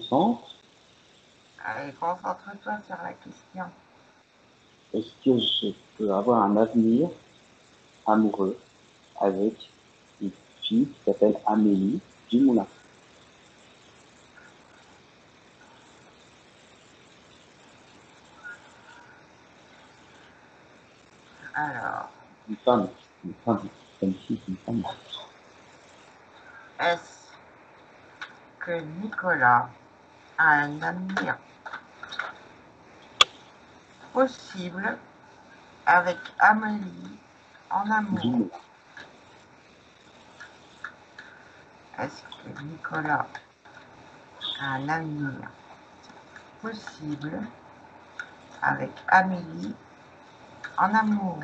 concentre. Allez, concentre-toi sur la question. Est-ce que je peux avoir un avenir amoureux avec une fille qui s'appelle Amélie Dumoulin? Alors, Une femme. Une femme. Une fille, une femme. est-ce que Nicolas a un avenir possible avec Amélie en amour? Dumoulin. Est-ce que Nicolas a un avenir possible avec Amélie en amour?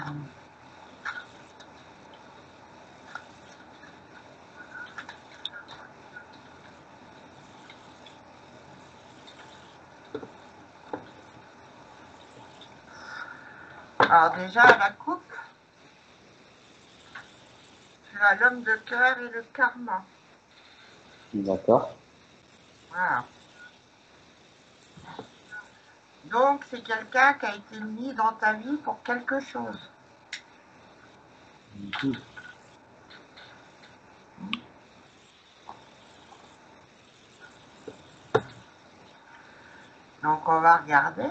Alors déjà, à la coupe, tu as l'homme de cœur et le karma. D'accord. Voilà. Donc, c'est quelqu'un qui a été mis dans ta vie pour quelque chose. Mmh. Donc, on va regarder.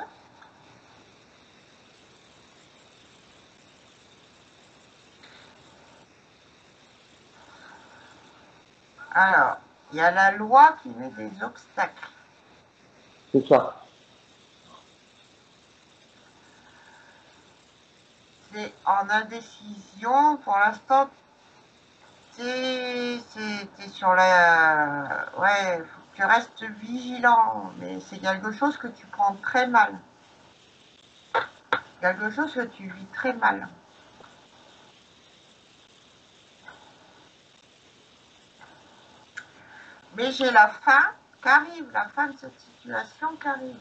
Alors, il y a la loi qui met des obstacles. C'est ça. C'est en indécision. Pour l'instant, t'es sur la... Ouais, faut que tu restes vigilant. Mais c'est quelque chose que tu prends très mal. Quelque chose que tu vis très mal. Mais j'ai la fin qui arrive, la fin de cette situation qui arrive.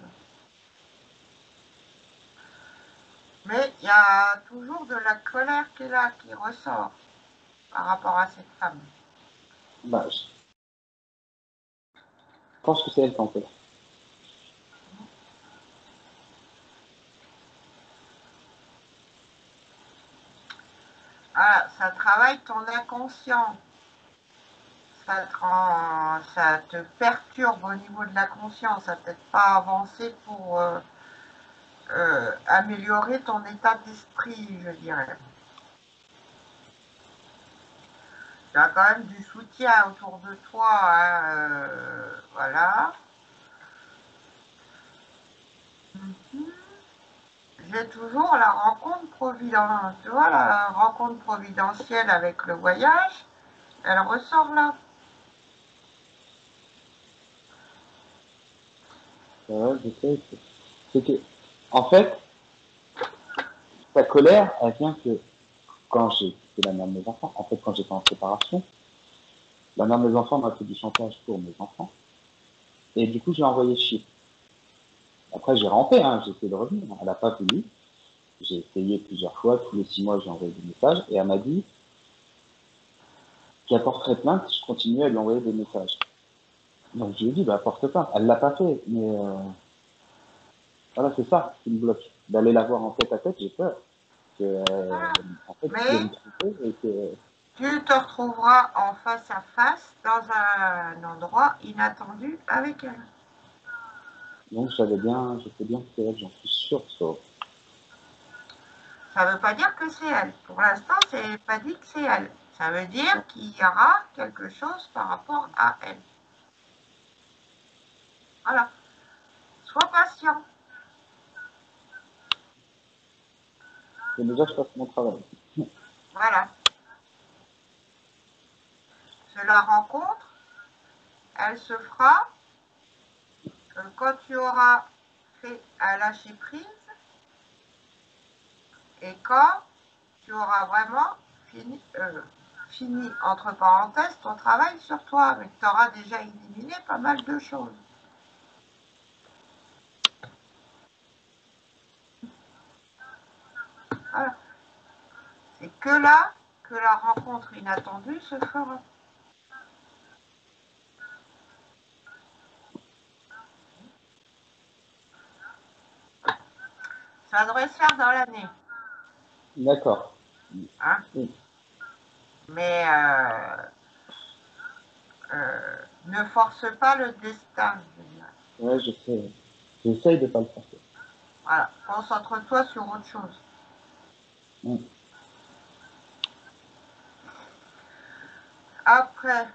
Mais il y a toujours de la colère qui est là, qui ressort par rapport à cette femme. Bah, je pense que c'est elle qui en fait. Voilà, ça travaille ton inconscient. Ça te perturbe au niveau de la conscience. Ça peut-être pas avancer pour améliorer ton état d'esprit, je dirais. Tu as quand même du soutien autour de toi, hein, voilà. J'ai toujours la rencontre providentielle, tu vois, la rencontre providentielle avec le voyage, elle ressort là. Ouais, je sais. C'est que, en fait, ta colère, elle vient que quand j'ai quitté la mère de mes enfants, en fait, quand j'étais en séparation, la mère de mes enfants m'a fait du chantage pour mes enfants. Et du coup, je l'ai envoyé chier. Après, j'ai rampé, hein, j'ai essayé de revenir. Elle n'a pas voulu. J'ai essayé plusieurs fois, tous les 6 mois, j'ai envoyé des messages. Et elle m'a dit qu'elle porterait plainte si je continuais à lui envoyer des messages. Donc, je lui ai dit, bah, porte plainte. Elle l'a pas fait. Mais voilà, c'est ça qui me bloque. D'aller la voir en tête à tête, j'ai peur. Que, Voilà. en fait, je vais Mais me tromper et que. tu te retrouveras en face à face dans un endroit inattendu avec elle. Donc, je sais bien que c'est elle, j'en suis sûr que ça. Ça ne veut pas dire que c'est elle. Pour l'instant, c'est pas dit que c'est elle. Ça veut dire qu'il y aura quelque chose par rapport à elle. Voilà. Sois patient. Et déjà, je fasse mon travail. Voilà. C'est la rencontre. Elle se fera quand tu auras fait un lâcher prise et quand tu auras vraiment fini, entre parenthèses, ton travail sur toi, mais tu auras déjà éliminé pas mal de choses. Voilà. C'est que là que la rencontre inattendue se fera. Ça devrait se faire dans l'année. D'accord. Hein, Oui. mais ne force pas le destin, je veux dire. Ouais, je sais. J'essaye de pas le forcer. Voilà, concentre-toi sur autre chose. Mm. Après,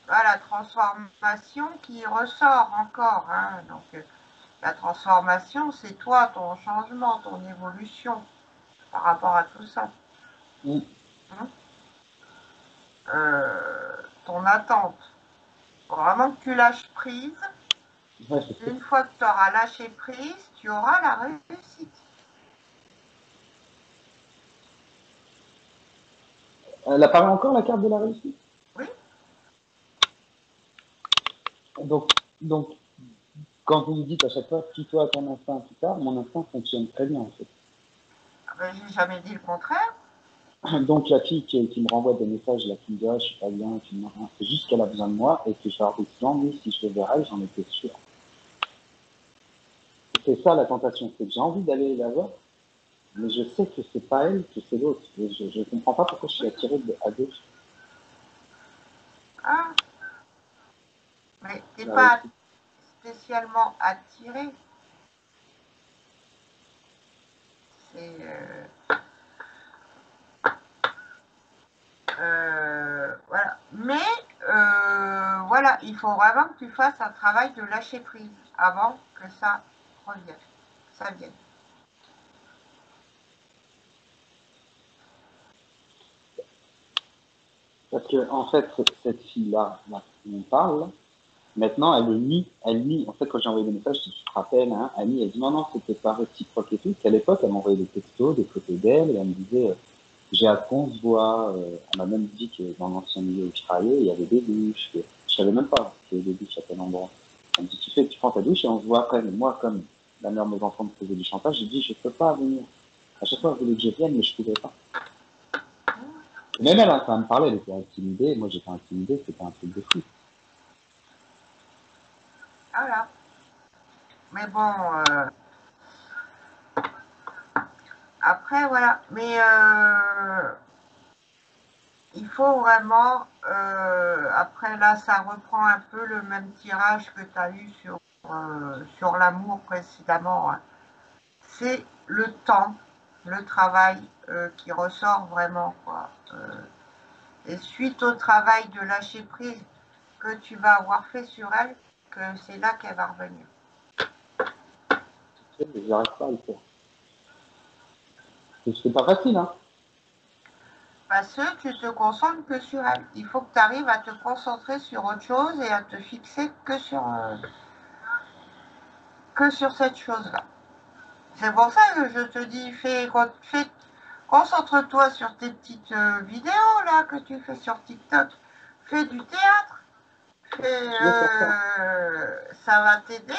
la transformation qui ressort encore. Hein, donc, la transformation, c'est toi, ton changement, ton évolution par rapport à tout ça. Mm. Hein, ton attente. Faut vraiment que tu lâches prise. Ouais, je sais. Une fois que tu auras lâché prise, tu auras la réussite. Elle apparaît encore la carte de la réussite. Oui, Donc, quand vous me dites à chaque fois, fie-toi à ton instinct plus tard, mon instinct fonctionne très bien en fait. ben, j'ai jamais dit le contraire. Donc la fille qui me renvoie des messages, là, qui me dit ah, je suis pas bien, qui me rien, c'est juste qu'elle a besoin de moi et que je leur dis oui, si je le verrais, j'en étais sûr. C'est ça la tentation, c'est que j'ai envie d'aller la voir, mais je sais que c'est pas elle, que c'est l'autre. Et je comprends pas pourquoi je suis Oui. attiré à gauche. Ah, mais t'es La pas réussite. spécialement attiré. C'est voilà. Mais voilà, il faut vraiment que tu fasses un travail de lâcher prise avant que ça revienne, que ça vienne. Parce que en fait, cette fille-là, là, on parle, maintenant, elle nie, en fait, quand j'ai envoyé des messages, si tu te rappelles, hein, Annie, elle dit non, non, c'était pas réciproque et tout. Qu'à l'époque, elle m'envoyait des textos, des photos d'elle, et elle me disait, j'ai hâte qu'on se voit. Elle m'a même dit que dans l'ancien milieu où je travaillais, il y avait des douches. Que, je savais même pas qu'il y avait des douches à tel endroit. Elle me dit, tu prends ta douche et on se voit après. Mais moi, comme la mère de mes enfants me faisait du chantage, j'ai dit, je peux pas venir. À chaque fois, elle voulait que je vienne, mais je pouvais pas. Et même elle, hein, quand elle me parlait, elle était intimidée. Moi, j'étais intimidé, c'était un truc de fou. Voilà. Mais bon, après, voilà. Mais il faut vraiment, après là, ça reprend un peu le même tirage que tu as eu sur l'amour précédemment. Hein. C'est le temps, le travail qui ressort vraiment. Quoi. Et suite au travail de lâcher prise que tu vas avoir fait sur elle, que c'est là qu'elle va revenir. J'arrive pas à le faire. C'est pas facile, hein. Parce que tu te concentres que sur elle. Il faut que tu arrives à te concentrer sur autre chose et à te fixer que sur cette chose-là. C'est pour ça que je te dis, concentre-toi sur tes petites vidéos là que tu fais sur TikTok. Fais du théâtre. Je vais faire ça. Ça va t'aider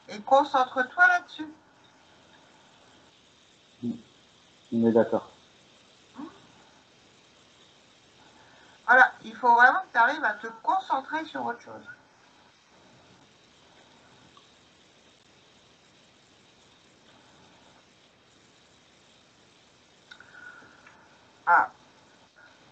et concentre-toi là-dessus. On est d'accord. Voilà, il faut vraiment que tu arrives à te concentrer sur autre chose. Ah.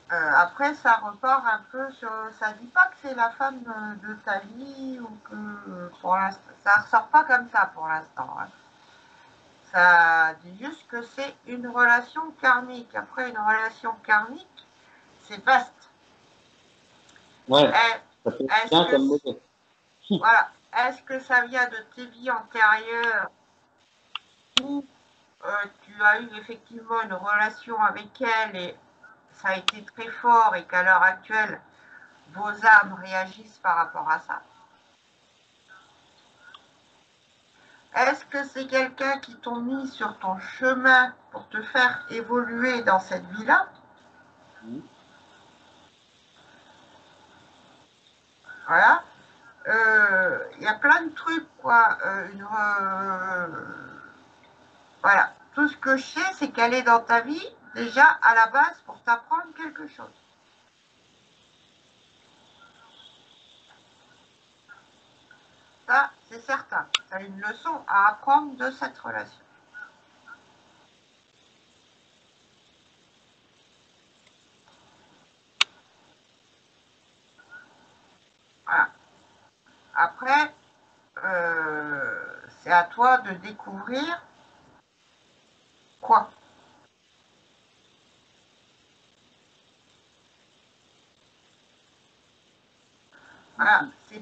Après, ça repart un peu sur. Ça dit pas que c'est la femme de ta vie ou que pour l'instant. Ça ressort pas comme ça pour l'instant. Hein. Ça dit juste que c'est une relation karmique. Après, une relation karmique, c'est vaste. Ouais, ça peut être Est-ce bien que comme mauvais. voilà, est-ce que ça vient de tes vies antérieures où tu as eu effectivement une relation avec elle et ça a été très fort et qu'à l'heure actuelle, vos âmes réagissent par rapport à ça. Est-ce que c'est quelqu'un qui t'ont mis sur ton chemin pour te faire évoluer dans cette vie-là? Voilà. Il y a plein de trucs, quoi. Voilà. Tout ce que je sais, c'est qu'elle est dans ta vie, déjà, à la base, pour t'apprendre quelque chose. Ça, c'est certain. Tu as une leçon à apprendre de cette relation. Voilà. Après, c'est à toi de découvrir quoi. Voilà. C'est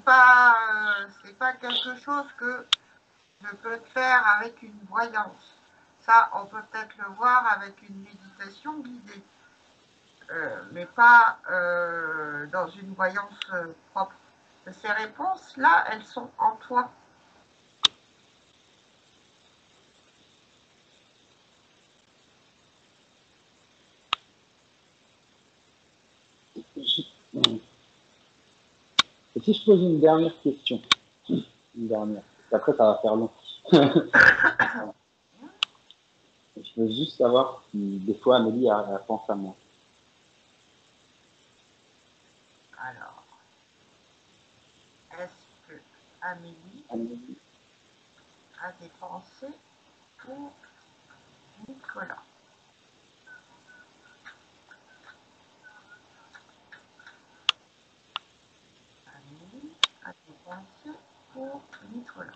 pas quelque chose que je peux faire avec une voyance. Ça, on peut peut-être le voir avec une méditation guidée, mais pas dans une voyance propre. Ces réponses-là, elles sont en toi. Et si je pose une dernière question, une dernière, après ça va faire long. Je veux juste savoir si des fois Amélie elle pense à moi. Alors, est-ce que Amélie Amélie, a des pensées pour Nicolas? Amélie a des pensées pour Nicolas.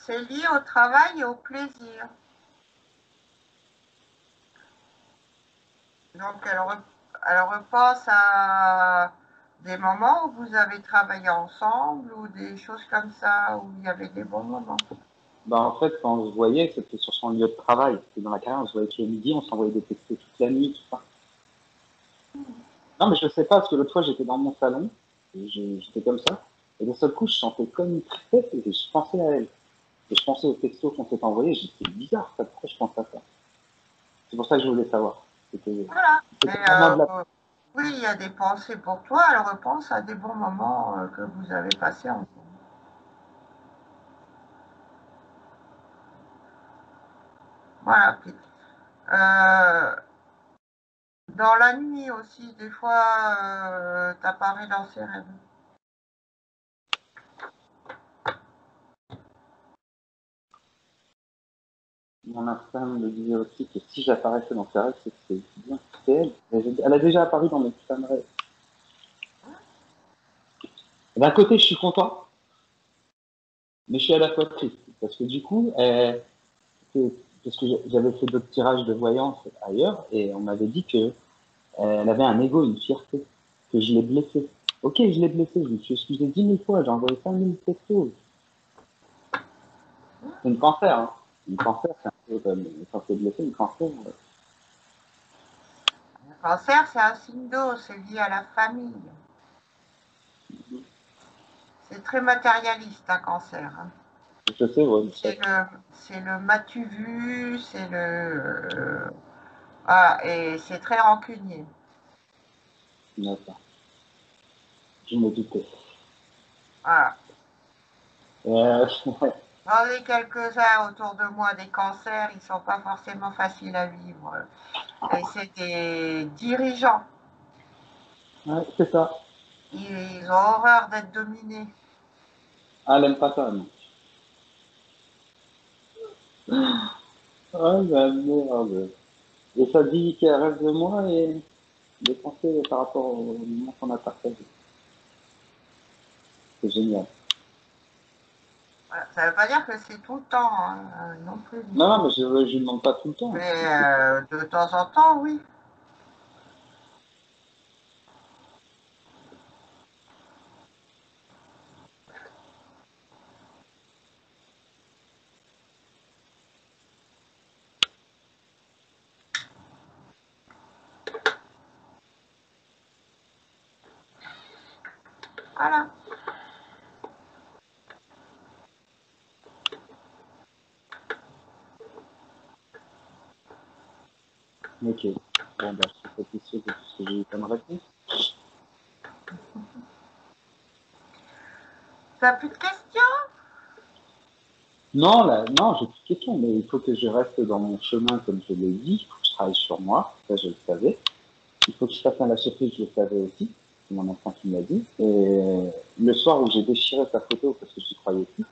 C'est lié au travail et au plaisir. Donc, elle repense à des moments où vous avez travaillé ensemble ou des choses comme ça, où il y avait des bons moments. bah en fait, quand on se voyait, c'était sur son lieu de travail. C'était dans la carrière, on se voyait tous les midis, on s'envoyait des textos toute la nuit, tout ça. Non, mais je sais pas, parce que l'autre fois, j'étais dans mon salon, et j'étais comme ça, et d'un seul coup, je sentais comme une tristesse, et je pensais à elle. Et je pensais aux textos qu'on s'était envoyés, j'ai dit, c'est bizarre, ça, pourquoi je pense à ça? C'est pour ça que je voulais savoir. Voilà. C'était vraiment de la... Oui, il y a des pensées pour toi, elle repense à des bons moments que vous avez passés ensemble. Voilà. Dans la nuit aussi, des fois, t'apparais dans ses rêves. Mon instinct me disait aussi que si j'apparaissais dans ses rêves, c'est que c'est bien, c'est elle. Elle a déjà apparu dans mes putains de rêves. D'un côté, je suis content, mais je suis à la fois triste. Parce que du coup, parce que j'avais fait d'autres tirages de voyance ailleurs, et on m'avait dit que elle avait un ego, une fierté, que je l'ai blessée. Ok, je l'ai blessée, je me suis excusé 10 000 fois, j'ai envoyé 5 000 textos. C'est une cancer, hein. Une cancer, c'est un peu comme quand c'est blessé, une cancer. Le cancer, c'est un signe d'eau, c'est lié à la famille. C'est très matérialiste, un cancer. Hein. Je sais, ouais. C'est le m'as-tu vu, c'est le. Voilà, et c'est très rancunier. D'accord. Je me doutais. Voilà. Ouais. J'en ai quelques-uns autour de moi, des cancers, ils ne sont pas forcément faciles à vivre. Et c'est des dirigeants. Ouais, c'est ça. Ils ont horreur d'être dominés. Ah, elle aime pas ça, non. Ah, la merde. Et ça dit qu'elle reste de moi et des pensées par rapport au moment qu'on a partagé. C'est génial. Voilà. Ça ne veut pas dire que c'est tout le temps, hein, non plus. Non, non, mais je lui demande pas tout le temps. Mais de temps en temps, oui. Voilà. Ok. Bon, bah, je suis satisfait de tout ce que j'ai eu comme réponse. T'as plus de questions? Non, là, non, j'ai plus de questions, mais il faut que je reste dans mon chemin, comme je l'ai dit. Il faut que je travaille sur moi, ça je le savais. Il faut que je fasse un lâcher prise, je le savais aussi. C'est mon enfant qui m'a dit. Et le soir où j'ai déchiré sa photo parce que je n'y croyais plus,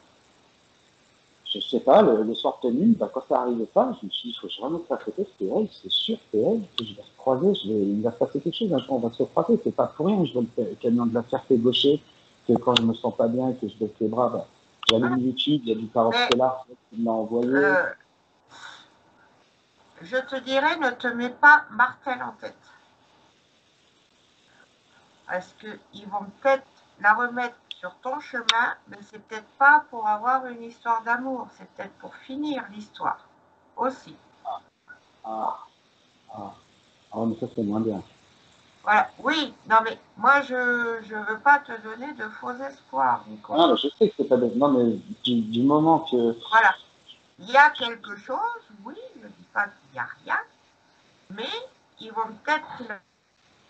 je sais pas, le soir tenu, bah, quand ça arrivait pas, je me suis dit, il faut que je remette sa photo, c'est elle, c'est sûr, c'est elle, que je vais se croiser, il va se passer quelque chose, un jour on va se croiser, c'est pas pour rien, je vois le camion de la fierté gaucher, que quand je me sens pas bien, que je baisse les bras, bah, j'allume YouTube, il y a du Parole Mais Stellar qui m'a envoyé. je te dirais, ne te mets pas Martel en tête. Parce qu'ils vont peut-être la remettre sur ton chemin, mais c'est peut-être pas pour avoir une histoire d'amour, c'est peut-être pour finir l'histoire aussi. Ah, ah, ah, mais ça c'est moins bien. Voilà, oui, non mais moi je veux pas te donner de faux espoirs, Nico. Ah, mais je sais que c'est pas bien. Non, mais du moment que. Voilà, il y a quelque chose, oui, je ne dis pas qu'il n'y a rien, mais ils vont peut-être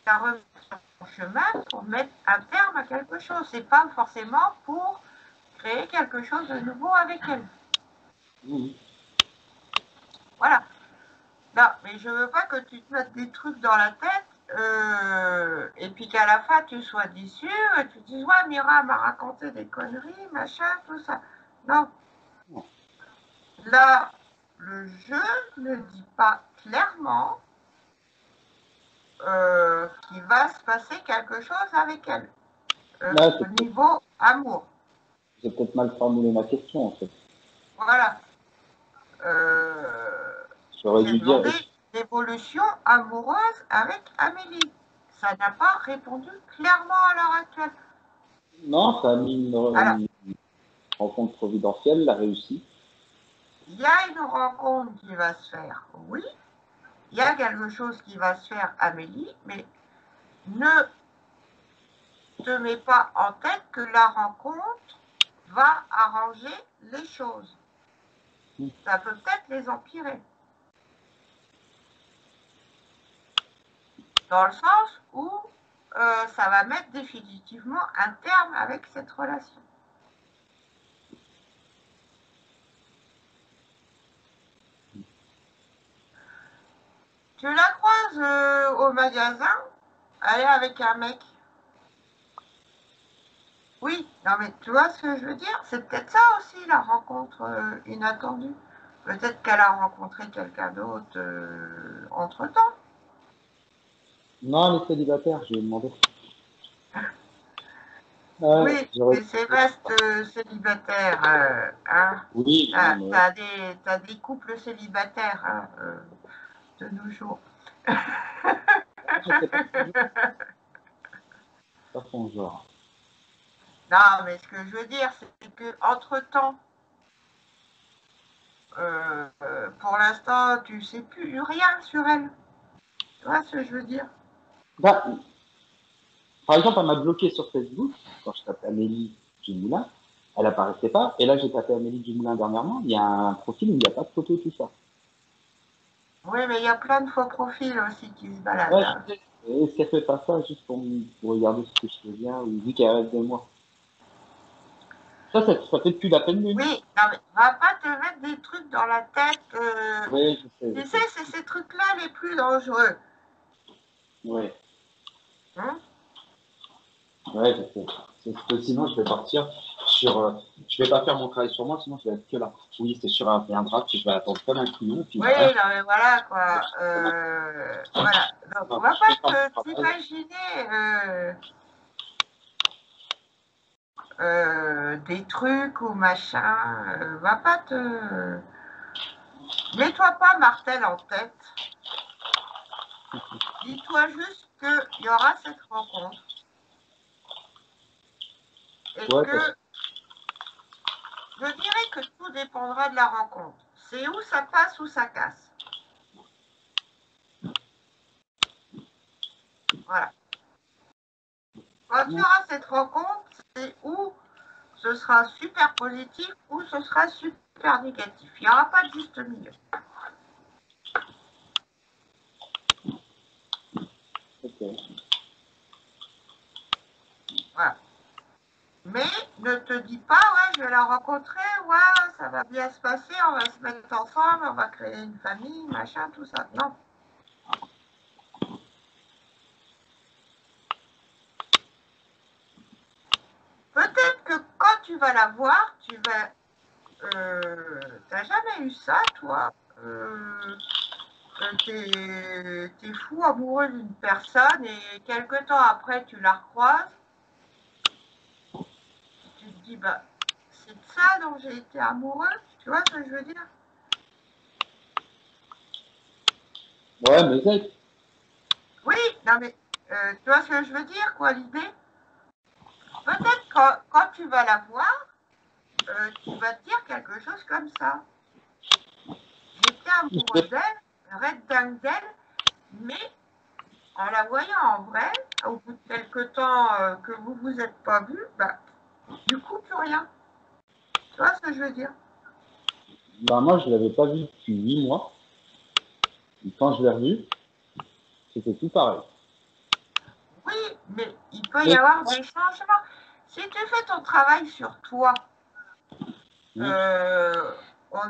la remettre sur ton chemin pour mettre un terme à quelque chose. C'est pas forcément pour créer quelque chose de nouveau avec elle. Mmh. Voilà. Non, mais je veux pas que tu te mettes des trucs dans la tête et puis qu'à la fin tu sois déçu et tu te dises ouais, Mira m'a raconté des conneries, machin, tout ça. Non. Là, le jeu ne dit pas clairement qu'il va se passer quelque chose avec elle au niveau amour. J'ai peut-être mal formulé ma question en fait. Voilà. J'aurais J'ai dû dire. demandé l'évolution amoureuse avec Amélie. Ça n'a pas répondu clairement à l'heure actuelle. Non, ça a mis Alors, une rencontre providentielle, l'a réussi. il y a une rencontre qui va se faire, oui. Il y a quelque chose qui va se faire, Amélie, mais ne te mets pas en tête que la rencontre va arranger les choses. Ça peut peut-être les empirer. Dans le sens où ça va mettre définitivement un terme avec cette relation. Tu la croises au magasin, elle est avec un mec. Oui, non mais tu vois ce que je veux dire? C'est peut-être ça aussi la rencontre inattendue. Peut-être qu'elle a rencontré quelqu'un d'autre entre-temps. Non, elle est célibataire, je lui ai demandé. Oui, mais c'est vaste célibataire. Hein. Oui, non, mais. T'as des couples célibataires hein, de nos jours. C'est pas son genre. Non, mais ce que je veux dire, c'est que entre-temps, pour l'instant, tu sais plus rien sur elle. Tu vois ce que je veux dire? Bah, par exemple, elle m'a bloqué sur Facebook quand je tapais Amélie Dumoulin. Elle apparaissait pas. Et là, j'ai tapé Amélie Dumoulin dernièrement. Il y a un profil où il n'y a pas de photo, tout ça. Oui, mais il y a plein de faux profils aussi qui se baladent. Ouais, Hein. je sais. Est-ce qu'elle fait pas ça juste pour regarder ce que je fais bien ou vu qu'elle reste de moi? Ça fait plus la peine d'une. Oui, non, mais va pas te mettre des trucs dans la tête. Oui, je sais, Tu je sais, sais. c'est ces trucs-là les plus dangereux. Ouais, Hein. ouais, je sais. Parce que sinon, je vais partir sur. Je vais pas faire mon travail sur moi, sinon je vais être que là. Oui, c'est sur un draft, je vais attendre comme un couillon, puis Oui, voilà. non, mais voilà, quoi. Voilà. Donc, on Non, va je vais faire pas mon travail. t'imaginer des trucs ou machin. Va pas te... Mets-toi pas Martel en tête. Dis-toi juste qu'il y aura cette rencontre. Et Ouais, que je dirais que tout dépendra de la rencontre. C'est où ça passe ou ça casse. Voilà. Quand tu auras cette rencontre, c'est où ce sera super positif ou ce sera super négatif. Il n'y aura pas de juste milieu. Ok. Voilà. Mais ne te dis pas, ouais, je vais la rencontrer, ouais, ça va bien se passer, on va se mettre ensemble, on va créer une famille, machin, tout ça. Non. Peut-être que quand tu vas la voir, tu vas... t'as jamais eu ça, toi t'es fou amoureux d'une personne et quelque temps après tu la recroises, tu te dis, bah, c'est de ça dont j'ai été amoureux, tu vois ce que je veux dire? Ouais, mais c'est. Oui, non mais, tu vois ce que je veux dire, quoi, l'idée? Peut-être quand tu vas la voir, tu vas te dire quelque chose comme ça. J'étais amoureux d'elle, red dingue d'elle, mais en la voyant en vrai, au bout de quelque temps que vous vous êtes pas vu, bah, du coup, plus rien. Tu vois ce que je veux dire? Bah, moi, je l'avais pas vu depuis 8 mois. Et quand je l'ai revu, c'était tout pareil. Oui, mais il peut y Et, avoir des changements. Si tu fais ton travail sur toi, on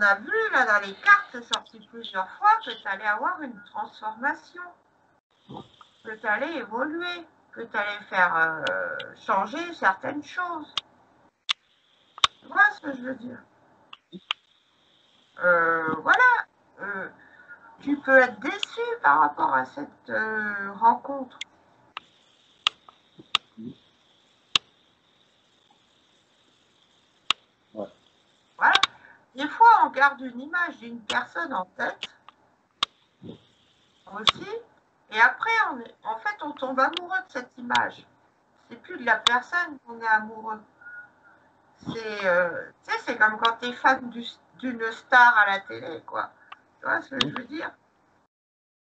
a vu là dans les cartes, c'est sorti plusieurs fois, que tu allais avoir une transformation, que tu allais évoluer, que tu allais faire changer certaines choses. Tu vois ce que je veux dire? Voilà. Tu peux être déçu par rapport à cette rencontre. ouais. Voilà. Des fois, on garde une image d'une personne en tête aussi, et après, en fait, on tombe amoureux de cette image. C'est plus de la personne qu'on est amoureux. C'est comme quand tu es fan d'une star à la télé, quoi. Tu vois ce que je veux dire?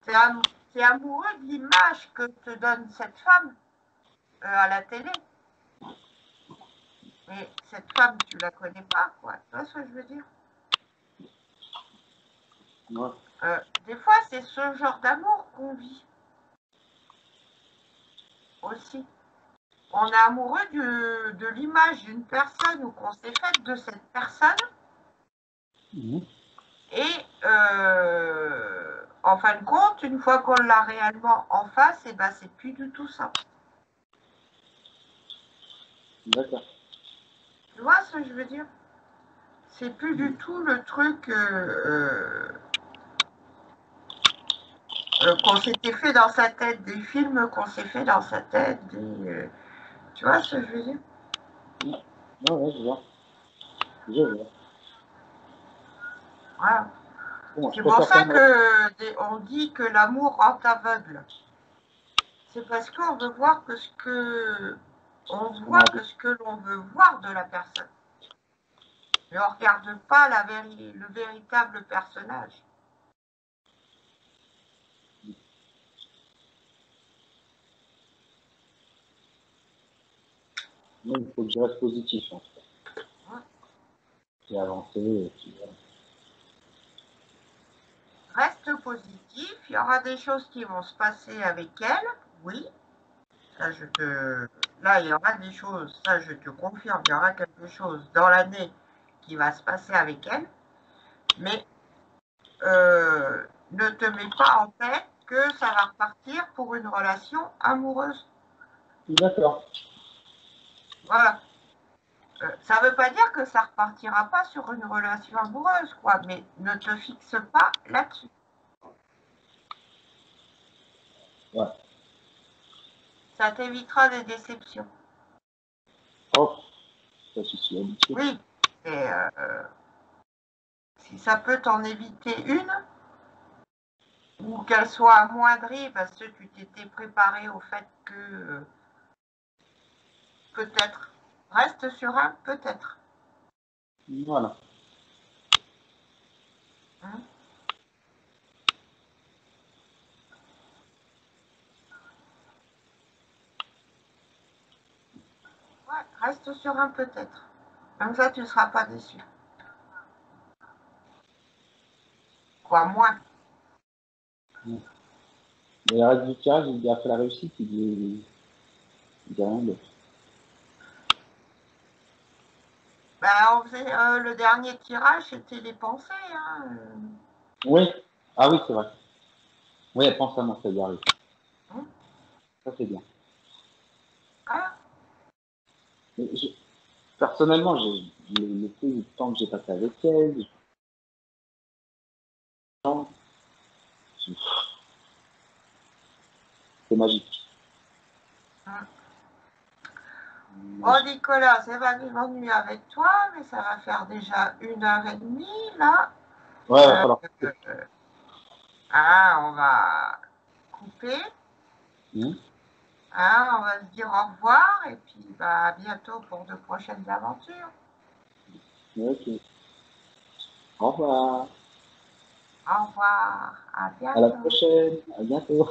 Tu es amoureux de l'image que te donne cette femme à la télé. Mais cette femme, tu la connais pas, quoi. Tu vois ce que je veux dire? Ouais. Des fois, c'est ce genre d'amour qu'on vit aussi. On est amoureux de l'image d'une personne ou qu'on s'est faite de cette personne. Et en fin de compte, une fois qu'on l'a réellement en face, et ben c'est plus du tout ça. D'accord. Tu vois ce que je veux dire? C'est plus du tout le truc qu'on s'était fait dans sa tête, des films qu'on s'est fait dans sa tête. Tu vois ce que je veux dire? Ouais, je vois. Je vois. Voilà. Bon, je C'est pour préfère ça quand même. qu'on dit que l'amour rend aveugle. C'est parce qu'on veut voir que ce que on voit que ce que l'on veut voir de la personne. Mais on ne regarde pas le véritable personnage. Moi, il faut que je reste positif, en fait. Ouais. Et avancer, et puis, Reste positif, il y aura des choses qui vont se passer avec elle, oui. Ça, là, il y aura des choses, ça je te confirme, il y aura quelque chose dans l'année qui va se passer avec elle. Mais ne te mets pas en tête que ça va repartir pour une relation amoureuse. d'accord. Voilà. Ça ne veut pas dire que ça repartira pas sur une relation amoureuse, quoi, mais ne te fixe pas là-dessus. Ouais. Ça t'évitera des déceptions. Hop, ça, je suis habitué. Oui, et si ça peut t'en éviter une, ou qu'elle soit amoindrie parce que tu t'étais préparé au fait que peut-être, reste sur un peut-être. Voilà. Hein? Ouais, reste sur un peut-être. Comme ça, tu ne seras pas déçu. Quoi, moins. Mais le reste du tirage, il a fait la réussite, il dit rien d'autre. Ben, on faisait, le dernier tirage, c'était les pensées. Hein. Oui. Ah oui, c'est vrai. Oui, elle pense à moi, ça y arrive. Hein. Ça, c'est bien. Ah, Mais personnellement, le peu de temps que j'ai passé avec elle, c'est magique. hein. Oh, Magique. Nicolas, c'est pas que je m'ennuie avec toi, mais ça va faire déjà 1 heure et demie, là. Ouais, va Euh, falloir. on va couper. Mmh. On va se dire au revoir et puis bah, à bientôt pour de prochaines aventures. Ok. Au revoir. Au revoir, à À la bientôt. prochaine. À bientôt.